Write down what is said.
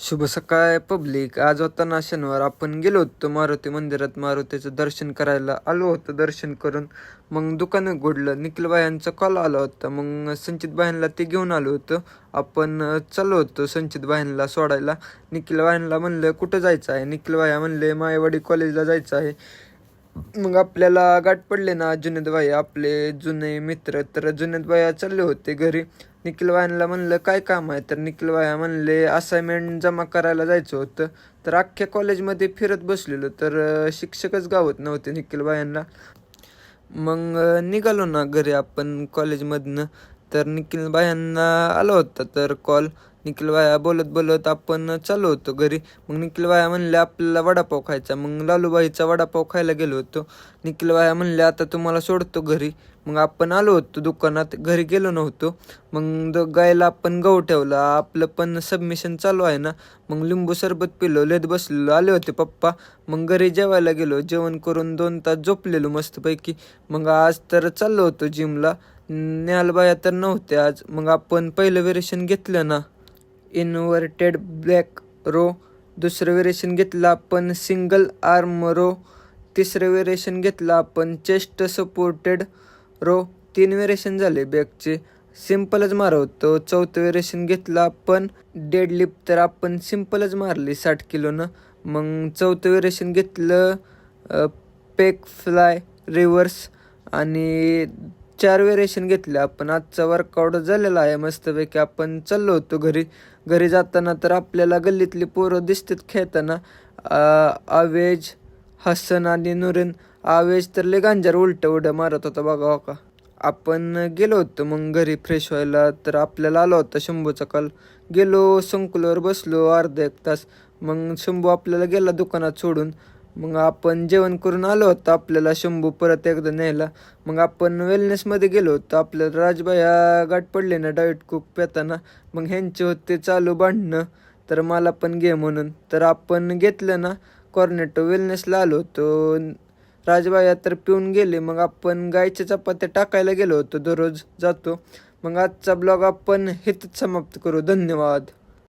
शुभ सकाळ पब्लिक. आज होता ना शनिवार. आपण गेलो होतो मारुती मंदिरात. मारुतीचं दर्शन करायला आलो होतो. दर्शन करून मग दुकान उघडलं. निखिलबायांचा कॉल आला होता. मग संचित बायांना ते घेऊन आलो होतो. आपण चाललो होतो संचित बायांना सोडायला. निखिलबायांना म्हणलं कुठं जायचं आहे. निखिलबाया म्हणले मायवाडी कॉलेजला जायचं आहे. मग आपल्याला गाठ पडले ना जुनेद भाई आपले जुने मित्र. तर जुनेद भाई चालले होते घरी. निखिल भाईंना म्हणलं काय काम आहे. तर निखिल भाई म्हणले असाइनमेंट जमा करायला जायचं होतं. तर अख्ख्या कॉलेजमध्ये फिरत बसलेलो तर शिक्षकच गावत नव्हते निखिल भाईंना. मग निघालो ना घरी आपण कॉलेजमधनं. तर निखिल भायांना आला होता तर कॉल. निखिल भाया बोलत बोलत आपण चालू होतो घरी. मग निखिल भाया म्हणले आपल्याला वडापाव खायचा. मग लालूबाईचा वडापाव खायला गेलो होतो. निखिल भाया म्हणले आता तुम्हाला सोडतो घरी. मग आपण आलो होतो दुकानात. घरी गेलो नव्हतो. मग गायला आपण गहू ठेवला. आपलं पण सबमिशन चालू आहे ना. मग लिंबू सरबत पिलो. लेत बसलेलो. आले होते पप्पा. मग घरी जेवायला गेलो. जेवण करून 2 तास झोपलेलो मस्तपैकी. मग आज तर चाललो होतो जिमला. न्यालबाया तर नव्हते आज. मग आपण पहिलं वेरिएशन घेतलं ना इन्व्हर्टेड ब्लॅक रो. दुसरं वेरिएशन घेतलं आपण सिंगल आर्म रो. तिसरं वेरिएशन घेतलं आपण चेस्ट सपोर्टेड रो. 3 वेरिएशन झाले बॅकचे. सिम्पलच मारवतो. चौथं वेरिएशन घेतलं आपण डेडलिफ्ट. तर आपण सिम्पलच मारली 60 किलोनं. मग चौथं वेरिएशन घेतलं पेक फ्लाय रिव्हर्स. आणि 4 वेरिएशन घेतले आपण. आजचा वर्कआउट झालेला आहे मस्तपैकी. आपण चाललो होतो घरी. घरी जाताना तर आपल्याला गल्लीतली पोरं दिसतात खेळताना. आवेज, हसन आणि नुरेन. आवेज तर लय गांजार उलट्या उड्या मारत होता बघा हो का. आपण गेलो होतो मग घरी फ्रेश व्हायला. तर आपल्याला आला होता शंभूचा कॉल. गेलो संकुलवर बसलो अर्धा 1 तास. मग शंभू आपल्याला गेला दुकानात सोडून. मग आपण जेवण करून आलो होतो. आपल्याला शंभू परत एकदा न्यायला. मग आपण वेलनेसमध्ये गेलो होतो. आपल्याला राजबाया गाठ पडले ना डाएट कुक पेताना. मग ह्यांचे होते चालू भांडणं. तर मला पण घे म्हणून. तर आपण घेतलं ना कॉर्नेटो. वेलनेसला आलो होतो. राजबाया तर पिऊन गेले. मग आपण गायच्या चपात्या टाकायला गेलो होतो. दररोज जातो. मग आजचा ब्लॉग आपण हेच समाप्त करू. धन्यवाद.